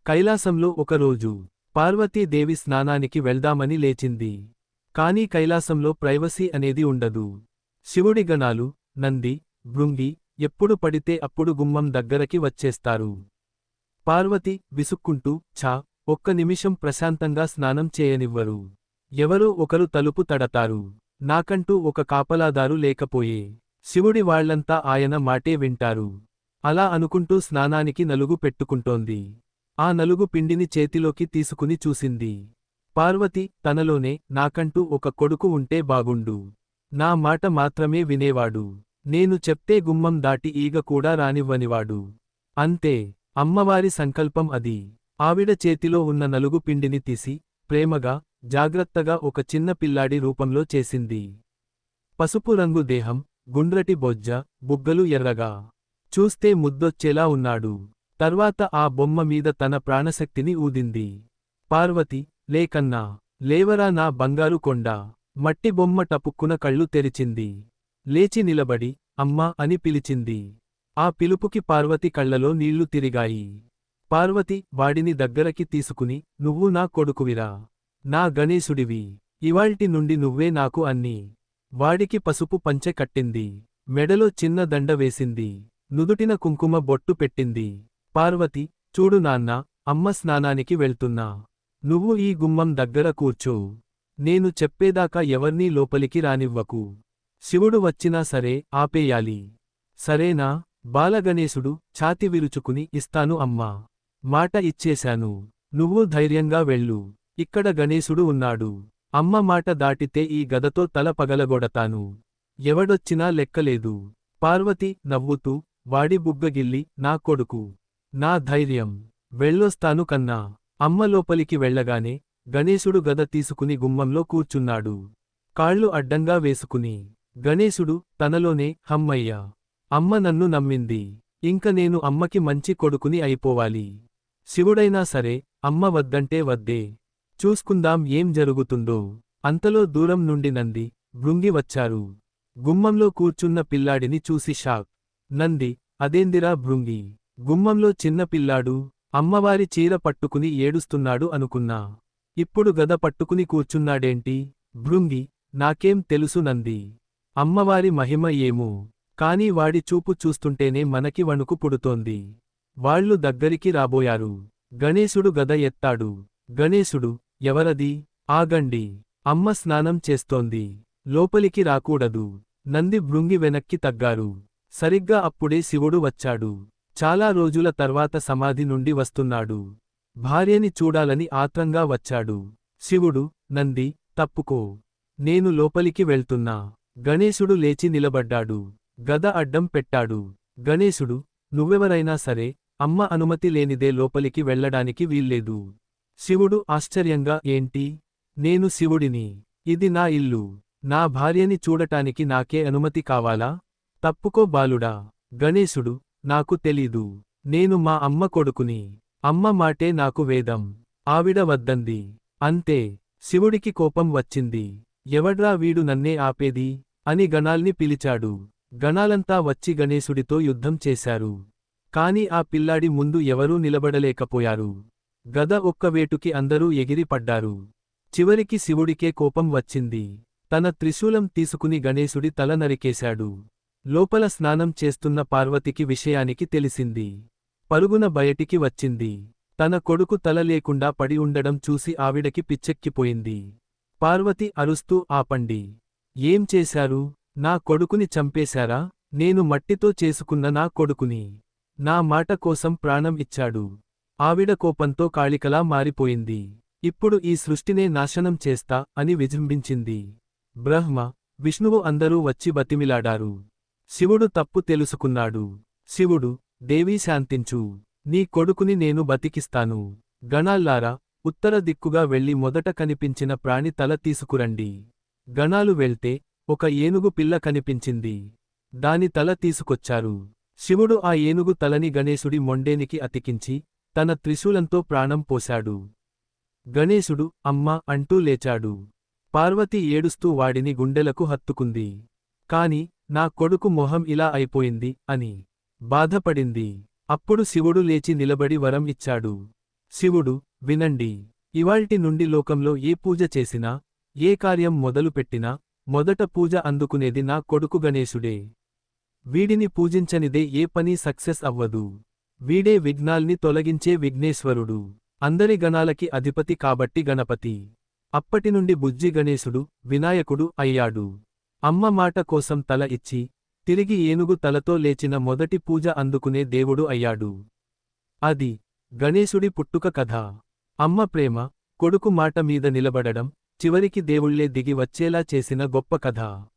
కైలాసంలో ఒకరోజు పార్వతీదేవి స్నానానికి వెళ్దామని లేచింది. కాని కైలాసంలో ప్రైవసీ అనేది ఉండదు. శివుడి గణాలు, నంది, భృంగి ఎప్పుడు పడితే అప్పుడు గుమ్మం దగ్గరకి వచ్చేస్తారు. పార్వతి విసుక్కుంటూ ఒక్క నిమిషం ప్రశాంతంగా స్నానం చేయనివ్వరు. ఎవరో ఒకరు తలుపు తడతారు. నాకంటూ ఒక కాపలాదారు లేకపోయే. శివుడి వాళ్లంతా ఆయన మాటే వింటారు. అలా అనుకుంటూ స్నానానికి నలుగు పెట్టుకుంటోంది. ఆ నలుగు పిండిని చేతిలోకి తీసుకుని చూసింది. పార్వతి తనలోనే నాకంటూ ఒక కొడుకు ఉంటే బాగుండు. నా మాట మాత్రమే వినేవాడు. నేను చెప్తే గుమ్మం దాటి ఈగ కూడా రానివ్వనివాడు. అంతే, అమ్మవారి సంకల్పం అది. ఆవిడ చేతిలో ఉన్న నలుగు పిండిని తీసి ప్రేమగా, జాగ్రత్తగా ఒక చిన్న పిల్లాడి రూపంలో చేసింది. పసుపు రంగు దేహం, గుండ్రటి బొజ్జ, బుగ్గలు ఎర్రగా. చూస్తే ముద్దొచ్చేలా ఉన్నాడు. తర్వాత ఆ బొమ్మ మీద తన ప్రాణశక్తిని ఊదింది. పార్వతి, లేకన్నా, లేవరా నా బంగారు కొండ. మట్టి బొమ్మ టపుక్కున కళ్ళు తెరిచింది. లేచి నిలబడి, అమ్మా అని పిలిచింది. ఆ పిలుపుకి పార్వతి కళ్లలో నీళ్లు తిరిగాయి. పార్వతి వాడిని దగ్గరకి తీసుకుని, నువ్వు నా కొడుకువిరా. నా గణేశుడివి. ఇవాల్టి నుండి నువ్వే నాకు అన్నీ. వాడికి పసుపు పంచె కట్టింది. మెడలో చిన్న దండ వేసింది. నుదుటిన కుంకుమ బొట్టు పెట్టింది. పార్వతి, చూడు నాన్నా, అమ్మ స్నానానికి వెళ్తున్నా. నువ్వు ఈ గుమ్మం దగ్గర కూర్చో. నేను చెప్పేదాకా ఎవర్నీ లోపలికి రానివ్వకు. శివుడు వచ్చినా సరే ఆపేయాలి. సరేనా? బాలగణేశుడు ఛాతి విరుచుకుని ఇస్తాను అమ్మా. మాట ఇచ్చేశాను. నువ్వు ధైర్యంగా వెళ్ళు. ఇక్కడ గణేశుడు ఉన్నాడు. అమ్మ మాట దాటితే ఈ గదతో తల పగలగొడతాను. ఎవడొచ్చినా లెక్కలేదు. పార్వతి నవ్వుతూ, వాడి బుగ్గగిల్లి, నా కొడుకు. నా ధైర్యం. వెళ్ళొస్తాను కన్నా. అమ్మ లోపలికి వెళ్లగానే గణేశుడు గద తీసుకుని గుమ్మంలో కూర్చున్నాడు. కాళ్ళు అడ్డంగా వేసుకుని. గణేశుడు తనలోనే, హమ్మయ్య. అమ్మ నన్ను నమ్మింది. ఇంక నేను అమ్మకి మంచి కొడుకుని అయిపోవాలి. శివుడైనా సరే అమ్మ వద్దంటే వద్దే. చూసుకుందాం ఏం జరుగుతుందో. అంతలో దూరం నుండి నంది, భృంగి వచ్చారు. గుమ్మంలో కూర్చున్న పిల్లాడిని చూసి షాక్. నంది, అదేందిరా భృంగి? గుమ్మంలో చిన్న పిల్లాడు, అమ్మవారి చీర పట్టుకుని ఏడుస్తున్నాడు అనుకున్నా. ఇప్పుడు గద పట్టుకుని కూర్చున్నాడేంటి? భృంగి, నాకేం తెలుసు నంది. అమ్మవారి మహిమ ఏమో. కాని వాడి చూపు చూస్తుంటేనే మనకి వణుకు పుడుతోంది. వాళ్ళు దగ్గరికి రాబోయారు. గణేశుడు గద ఎత్తాడు. గణేశుడు, ఎవరది? ఆగండి. అమ్మ స్నానం చేస్తోంది. లోపలికి రాకూడదు. నంది భృంగి వెనక్కి తగ్గారు. సరిగ్గా అప్పుడే శివుడు వచ్చాడు. చాలా రోజుల తర్వాత సమాధి నుండి వస్తున్నాడు. భార్యని చూడాలని ఆత్రంగా వచ్చాడు. శివుడు, నంది, తప్పుకో. నేను లోపలికి వెళ్తున్నా. గణేశుడు లేచి నిలబడ్డాడు. గద అడ్డం పెట్టాడు. గణేశుడు, నువ్వెవరైనా సరే అమ్మ అనుమతి లేనిదే లోపలికి వెళ్లడానికి వీల్లేదు. శివుడు ఆశ్చర్యంగా, ఏంటి? నేను శివుడిని. ఇది నా ఇల్లు. నా భార్యని చూడటానికి నాకే అనుమతి కావాలా? తప్పుకో బాలుడా. గణేశుడు, నాకు తెలీదు. నేను మా అమ్మ కొడుకుని. అమ్మ మాటే నాకు వేదం. ఆవిడ వద్దంది. అంతే. శివుడికి కోపం వచ్చింది. ఎవడ్రా వీడు నన్నే ఆపేది? అని గణాల్ని పిలిచాడు. గణాలంతా వచ్చి గణేశుడితో యుద్ధం చేశారు. కాని ఆ పిల్లాడి ముందు ఎవరూ నిలబడలేకపోయారు. గద ఒక్కవేటుకి అందరూ ఎగిరి పడ్డారు. చివరికి శివుడికే కోపం వచ్చింది. తన త్రిశూలం తీసుకుని గణేశుడి తల నరికేశాడు. లోపల స్నానం చేస్తున్న పార్వతికి విషయానికి తెలిసింది. పరుగున బయటికి వచ్చింది. తన కొడుకు తల లేకుండా పడి ఉండడం చూసి ఆవిడకి పిచ్చెక్కిపోయింది. పార్వతి అరుస్తూ, ఆపండి. ఏం చేశారు? నా కొడుకుని చంపేశారా? నేను మట్టితో చేసుకున్న నా కొడుకుని. నా మాట కోసం ప్రాణం ఇచ్చాడు. ఆవిడ కోపంతో కాళికలా మారిపోయింది. ఇప్పుడు ఈ సృష్టినే నాశనం చేస్తా అని విజృంభించింది. బ్రహ్మ, విష్ణువు అందరూ వచ్చి బతిమిలాడారు. శివుడు తప్పు తెలుసుకున్నాడు. శివుడు, దేవీ శాంతించు. నీ కొడుకుని నేను బతికిస్తాను. గణాల్లారా, ఉత్తర దిక్కుగా వెళ్లి మొదట కనిపించిన ప్రాణి తల తీసుకురండి. గణాలు వెళ్తే ఒక ఏనుగు పిల్ల కనిపించింది. దాని తల తీసుకొచ్చారు. శివుడు ఆ ఏనుగు తలని గణేశుడి మొండేనికి అతికించి తన త్రిశూలంతో ప్రాణం పోశాడు. గణేశుడు అమ్మా అంటూ లేచాడు. పార్వతి ఏడుస్తూ వాడిని గుండెలకు హత్తుకుంది. కాని నా కొడుకు మొహం ఇలా అయిపోయింది అని బాధపడింది. అప్పుడు శివుడు లేచి నిలబడి వరం ఇచ్చాడు. శివుడు, వినండి. ఇవాల్టి నుండి లోకంలో ఏ పూజ చేసినా, ఏ కార్యం మొదలుపెట్టినా, మొదట పూజ అందుకునేది నా కొడుకు గణేశుడే. వీడిని పూజించనిదే ఏ పని సక్సెస్ అవ్వదు. వీడే విఘ్నాల్ని తొలగించే విఘ్నేశ్వరుడు. అందరి గణాలకి అధిపతి కాబట్టి గణపతి. అప్పటినుండి బుజ్జి గణేశుడు, వినాయకుడు అయ్యాడు. అమ్మ మాట కోసం తల ఇచ్చి, తిరిగి ఏనుగు తలతో లేచిన మొదటి పూజ అందుకునే దేవుడు అయ్యాడు. అది గణేశుడి పుట్టుక కథ. అమ్మ ప్రేమ, కొడుకు మాట మీద నిలబడడం, చివరికి దేవుళ్ళే దిగి వచ్చేలా చేసిన గొప్ప కథ.